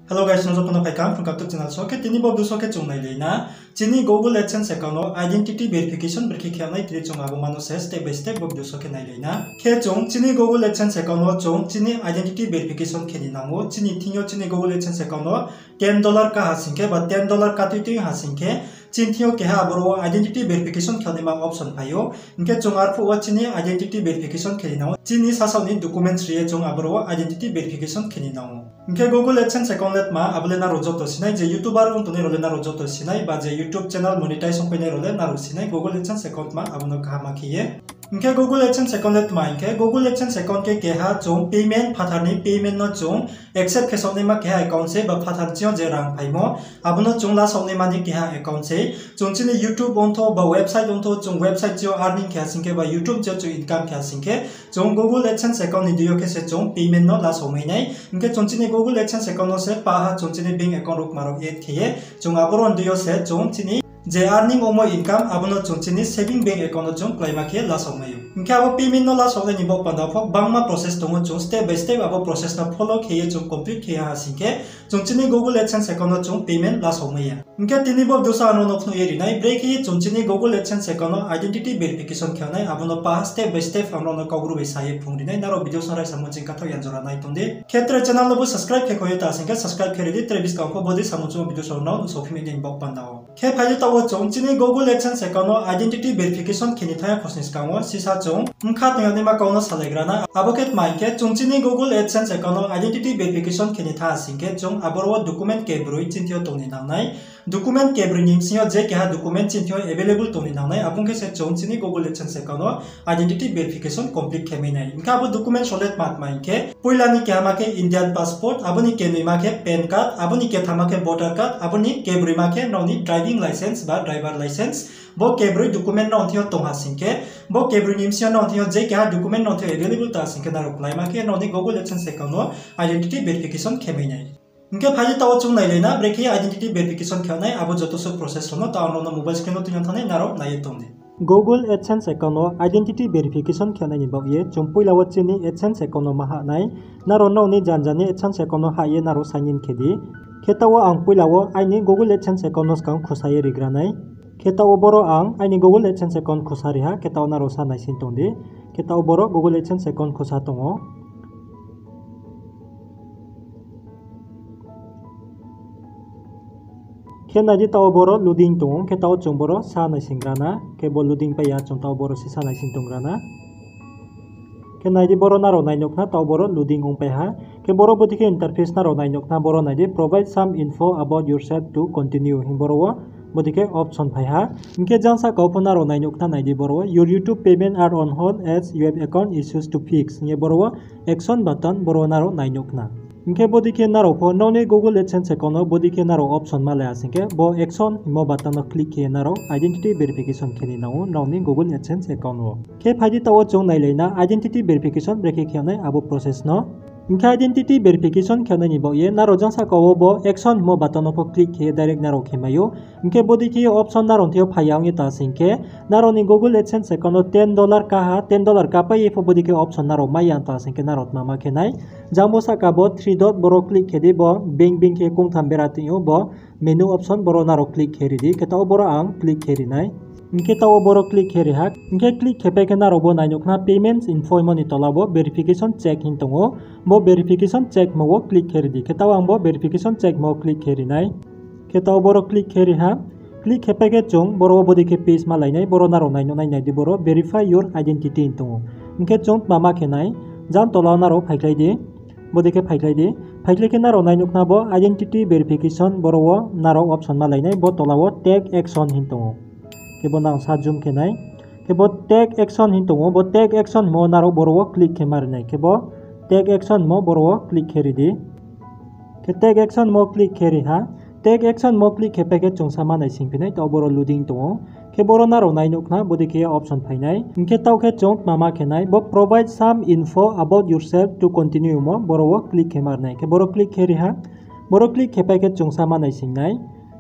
Hello guys, nozok kono paikam from kaptuk channel so ke tini bob duso ke chung nai leina chini Google AdSense account identity verification berki khyalnai tri chung abo mano se step by step bob duso ke nai leina ke chung chini Google AdSense account chung chini identity verification kheni nango chini thingyo chini Google AdSense account $10 ka hasingke ba $10 ka tuti hasingke Chinthio ke ha boro identity verification khalima option phayo inke chungar fu chini identity verification khelinawo chini sasawni documents rie chung aboro identity verification khelinawo inke Google AdSense account let ma ablena rojok to sinai je youtuber un tone role na rojok to sinai ba je YouTube channel monetize on pene role na ro sinai Google AdSense account ma abono khama khiye inke Google AdSense account let ma inke Google AdSense account ke keha chung payment phatharni payment no chung accept khesone ma keha account se ba phathar chio je rang phaimo abono chung la sone ma ni keha account se chung chini YouTube onto ba website onto chung website chio earning kya singke ba YouTube chio chung income kya singke chung Google AdSense account ni dio ke se chung payment no la somai nai inke chung chini Google AdSense account no se pa ha chung chini bank account rok marok et khiye chung aboron dio se chung chini je earning omo income abono chung chini saving bank account chung claima ke la somayo inke abo payment no la somai ni bok panda phok bangma process tongo chung step by step abo process na follow khiye chung complete khiya ha singke chung chini Google AdSense account chung payment la somaya inke tini bob dusa ano nokno eri nai break hi chung chini Google AdSense account identity verification khanai abono pa step by step ano no kogru be sai phungri nai naro video sarai samuching katho yanjora nai tonde khetre channel lo subscribe ke koyo ta singke subscribe kheri di trevis ka ko bodi samuchung video sorna no sofi me bok pandao khe phai ta chung chini Google AdSense account identity verification khini thaya khosnis kamo sisa chung mkha tengani ma kono salegrana aboket maike chung chini Google AdSense account identity verification khini tha singke chung aboro document ke broi chinthio toni nangnai document ke broi nim sio je ke ha document chinthio available toni nangnai abung ke se chung chini Google AdSense account identity verification complete khemi nai inka abo document solet mat maike poilani ke ma ke Indian passport aboni ke nima ke pan card aboni ke thama ke voter card aboni ke broi ma ke noni driving license ba driver license bo kebroi document no thio tonga singke bo kebroi nimsio no thio je ka document no thio available ta singke na reply ma ke no ni Google AdSense account identity verification khemei nai inke phai ta chung nai leina break hi identity verification khanai abo joto so process no ta no mobile screen no tin thane na ro nai tonde Google AdSense account identity verification khanai ni ba ye chompoi lawa chini AdSense account ma ha nai na ro no ni janjani AdSense account ha ye na ro sign in khedi khetawa ang poilawo aini Google AdSense account skang khosai rigranai Ketau boro ang aini Google AdSense account khosari ha ketau na rosa naisin tongdi ketau boro Google AdSense account khosa tongo kena di tau boro loading tongo ketau chung boro sa naisin grana ke bol loading pa ya chung tau boro si sa naisin tongrana kena di boro na ro nainok na tau boro loading ong pa ha ke boro botike interface na ro nainok na boro na di provide some info about yourself to continue hin boro wa bodike option phaiha inke jansa kaupona ro nainok na naidi boro your YouTube payment are on hold as you have account issues to fix nge boro action button boro na ro nainok na inke bodike na ro pho no ne Google AdSense account bodike na ro option ma la asingke bo action mo button no click ke na ro identity verification khini na no ni Google AdSense account wo ke phaji tawo chung nai leina identity verification breke khyanai abo process no inka identity verification khanai ni bo ye na ro jangsa ko bo action mo button of click ke direct na ro khemayo inke bodi ki option na ron thio phayang ta singke na ro ni Google AdSense account $10 ka ha $10 ka pa ye fo bodi ke option na ro mayan ta singke na rot mama khenai jamosa ka bo 3 dot boro click ke di bo bing bing ke kung tham berati yo bo menu option boro na ro click kheri di ketau boro ang click kheri nai inke tawo boro click kheri ha inke click khepe ke na robo nainok na payments info moni tolabo verification check hin tongo bo verification check mo click kheri di ketau ang bo verification check mo click kheri nai ketau boro click kheri ha click khepe ke chung boro bodi ke page ma lainai boro na ro naino nai di boro verify your identity hin tongo inke chung mama khenai jan tola na ro phaiklai di bodi ke phaiklai di phaiklai ke na ro nainok na bo identity verification boro na ro option ma lainai bo tolawo take action hin tongo kebo nang sa zoom kenai kebo take action hin tongo bo take action mo naro boro click ke marnai kebo take action mo boro click kheri di ke take action mo click kheri ha take action mo click khepe ke chung sama nai singpinai to boro loading tongo ke boro naro nainok na bodi ke option phainai inke tau ke chung mama khenai bo provide some info about yourself to continue mo boro click ke marnai ke boro click kheri ha boro click khepe ke chung sama nai singnai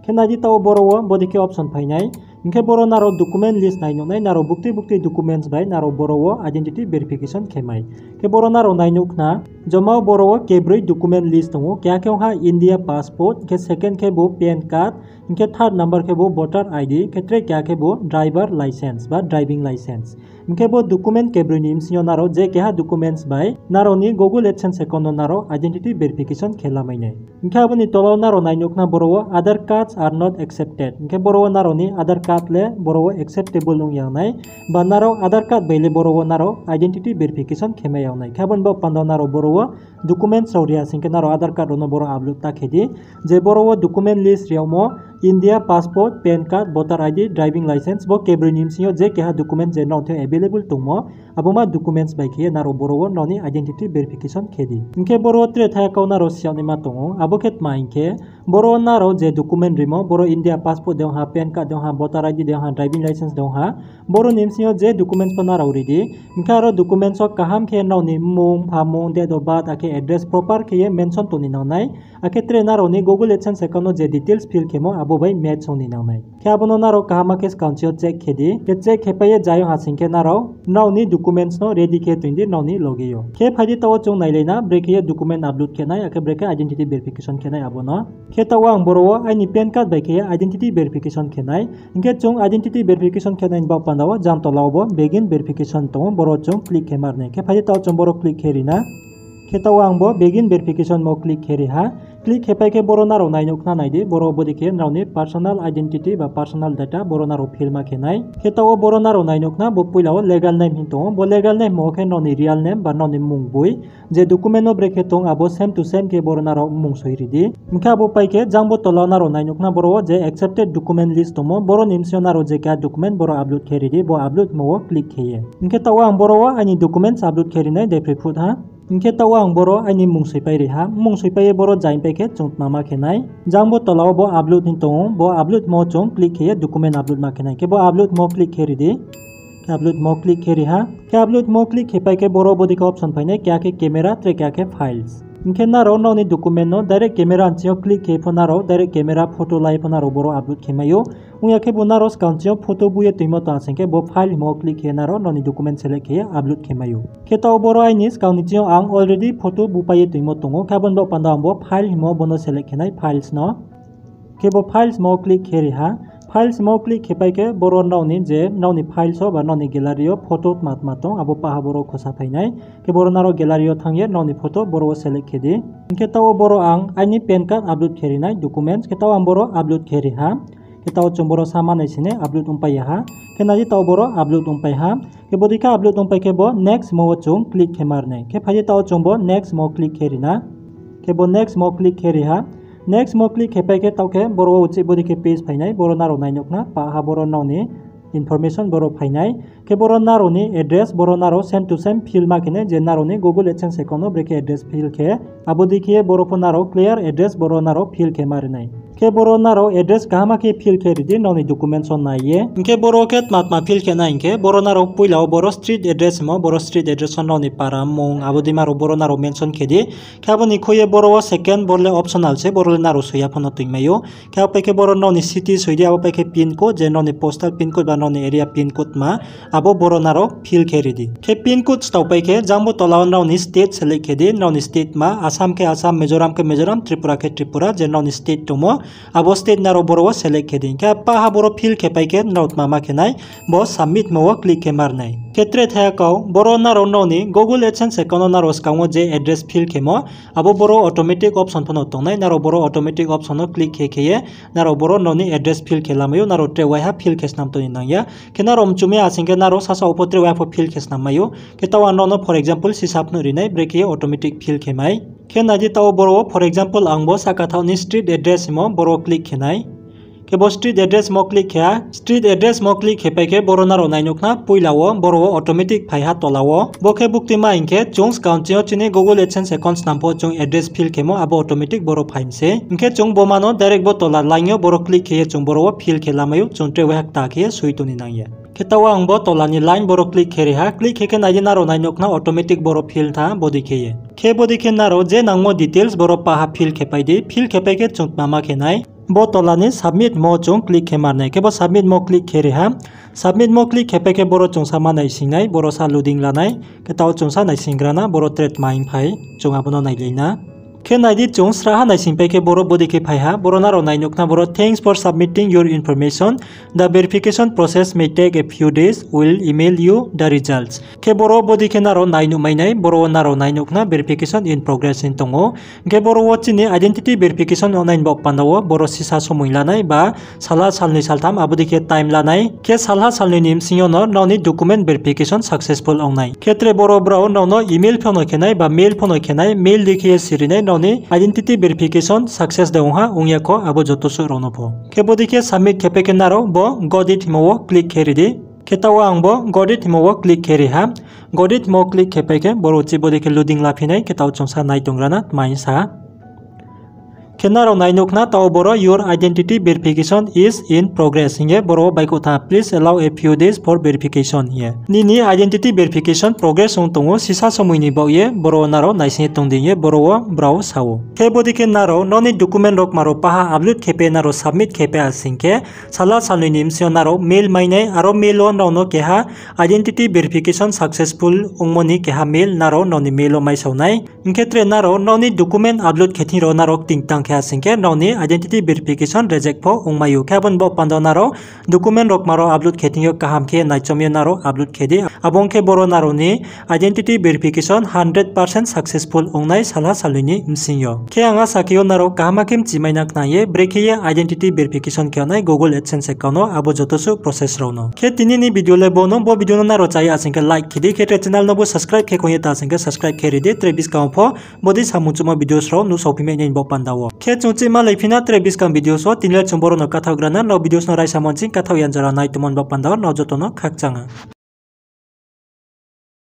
kena di tau boro bodi ke option phainai Ingke boro naro document list nainok nai naro bukti documents bai naro boro identity verification kemai. Ke boro naro nainok na jomao boro kebroi document list tongo kya ke ha India passport ke second ke bo PAN card ingke third number ke bo voter ID ke tre kya ke bo driver license ba driving license. Ingke bo document kebroi nim sinyo naro je ke ha documents bai naro ni Google AdSense account naro identity verification kelamai nai. Ingke aboni tolo naro nainok na boro other cards are not accepted. Ingke boro naro ni other card le boro acceptable nung yang nai ba naro other card bai le boro naro identity verification kemai yang nai. Kabon bo pando naro boro documents sauria singke naro other card ono boro upload ta khedi je boro document list riamo India passport PAN card voter ID driving license bo kebroi nim sinyo je keha document je non available tungmo aboma documents bai ke naro boro noni identity verification khedi inke boro tre thaya kauna ro siani ma tongo aboket ma inke boro naro je document rimo boro India passport de ha PAN card de ha voter ID de ha driving license de ha boro nim sinyo je documents pa naro ridi inke aro documents ok kaham ke noni mung phamung de do bat ake address proper ke mention to ni nai ake tre naro ni Google AdSense account je details fill kemo abo bai match song ni nai kya bono naro kahama ke countio check khedi ke check khepaye jayo hasing ke naro now ni documents no ready ke tuindi now ni logiyo ke phadi taw chung nai leina break ye document upload ke nai ake break identity verification ke nai abono ke tawang boro ai ni PAN card bai ke identity verification ke nai inge chung identity verification ke nai ba pandawa jam to lawbo begin verification to boro chung click ke marne ke phadi taw chung boro click herina ketawang bo begin verification mo click heri ha click hepai ke boro naro nai nokna nai di boro bodi ke nauni personal identity ba personal data boro naro fill ma kenai ketawo boro naro nai nokna bo puilao legal name hinto bo legal name mo ke noni real name ba noni mung bui je document no break hetong abo same to same ke boro naro mung soiri di mka bo pai ke jangbo tola naro nai nokna boro je accepted document list tomo boro nimsio naro je ka document boro upload keri di bo upload mo click heye mke tawang boro ani documents upload keri nai de preput ha Ingke tawang boro ani mungsui pai reha mungsui pai boro jain pai ke chung mama kenai jangbo tolao bo upload hin tong bo upload mo chung click he document upload ma kenai ke bo upload mo click heri di ke upload mo click heri ha ke upload mo click he pai ke boro bodi ka option pai ne kya ke camera tre kya ke files ingke naro no ni document no direct camera anchio click he phonaro direct camera photo lai phonaro boro upload khemayo uya ke bonaro skanchio photo buye tuimo ta sengke bo file mo click he naro no ni document select he upload khemayo ketaw boro ai ni skanchio ang already photo bupaye tuimo tongo kabon bo pandam bo file mo bono select henai files no ke bo files mo click he ha files mo click hepai ke boro nauni je nauni files ba nauni gallery o photo mat matong abo paha boro khosa phainai ke boro naro gallery o thangye nauni photo boro select khedi inke taw boro ang ani PAN card upload kherinai documents ke taw am boro upload kheri ha ke taw chung boro saman sine upload umpai ha ke naji taw boro upload umpai ha ke bodika upload umpai ke bo next mo chung click hemarnai ke phaji taw chung bo next mo click kherina ke bo next mo click kheri ha next mo click hepai ke tauke boro uchi bodi ke page phainai boro naro nainokna pa ha boro nauni information boro phainai ke boro naro ni address boro naro same to same fill ma kene je naro ni Google AdSense account no break address fill ke abodi ke boro pho naro clear address boro naro fill ke marinai ke boro naro address kahama ke fill ke di nauni documents on naiye inke boro ke matma fill ke na inke boro naro puilao boro street address mo boro street address on nauni param mong abodi maro boro naro mention ke di kaboni khoye boro second borle optional se boro naro soya phono tingmayo ka pai ke boro nauni city soidi abo pai ke pin code je nauni postal pin code ba nauni area pin code ma abo boro naro fill ke di ke pin code stau pai ke jambo tolao nauni state select ke di nauni state ma Assam ke Assam Mizoram ke Mizoram Tripura ke Tripura je nauni state tomo abo state naro boro select ke di ka pa ha boro fill ke pai ke note mama ke nai bo submit mo click ke marnai ketre thaya kau boro naro nauni Google AdSense account naro skango je address fill ke mo abo boro automatic option phono tongnai naro boro automatic option no click ke ke naro boro nauni address fill ke lamayo naro tre wai ha fill ke snam to nangya ke naro mchume asingke naro sasa opotre wai fo fill ke snamayo ke tawa no for example si sapno rinai break ye automatic fill ke mai ke naji taw boro for example angbo sakathaw ni street address mo boro click kenai ke bo street address mo click kya street address mo click hepai ke boro naro nainokna puilao boro automatic phaiha tolao boke bukti ma inke chung countio chini Google AdSense account nampo chung address fill kemo abo automatic boro phaimse inke chung bomano direct bo tola langyo boro click ke chung boro fill kelamayo chung tre wak ta ke suituni nangya ketawa angbo tolani line boro click keri ha click heke naji naro nainokna automatic boro fill tha bodi ke bodi ke naro je nangmo details boro paha fill kepai di fill kepai ke chung mama kenai bo tolani submit mo chung click kemarnai ke bo submit mo click kere ha submit mo click kepe ke boro chung sama nai singnai boro sa loading lanai ke tau chung sa nai singrana boro thread main phai chung abono nai leina ke naidi chung sraha nai singpe ke boro bodi ke phai ha boro naro nai nukna boro thanks for submitting your information, the verification process may take a few days, will email you the results ke boro bodi ke naro nai numai nai boro naro nai nukna verification in progress in tongo ke boro watchini identity verification online bok pandawo boro sisa somoi lanai ba sala salni saltam abodi ke time lanai ke salha salni nim singono noni document verification successful ongnai ketre boro brao nono email phono kenai ba mail phono kenai mail likhe sirinai noni identity verification success deungha ungyako abo jotosu ronopo ke bodi ke submit kepe ke naro bo godit mo click keridi ketawa angbo godit mo click keri ha godit mo click kepe ke boro chibodi ke loading laphinai ketaw chongsa nai tongrana main sa kenaro nai nukna tau boro your identity verification is in progress hinge boro baiko tha please allow a few days for verification here nini identity verification progress ong tongo sisa somoi ni bauye boro naro naising tongdinge boro brau sawo ke bodi ke naro noni document rok maro paha upload kepe naro submit kepe asingke sala salni nim sio naro mail mainai aro mail on no keha identity verification successful ongmoni keha mail naro noni mail o mai saunai inketre naro noni document upload khethi ro naro tingtang singke noni identity verification reject po ongmayu kebon bo pandonaro document rok maro upload khetingo kaham ke naicomyo naro upload khedi abongke boro naro ni identity verification 100% successful ongnai sala saluni msingyo ke anga sakio naro kahamakim chimaina knaye brekiye identity verification kyanai Google AdSense account abo jotosu process rono ke tinini video le bono bo video naro chai asingke like khidi ke channel no bo subscribe ke koye ta asingke subscribe kheri de trebis kampho bodi samuchuma videos ro nu sopime nen bo pandawo ke chungchi ma leifina trebis kam videos o tinle chumboro no kathaugrana no videos no raisa monching kathau yanjara nai tumon ba pandaw no jotono khakchanga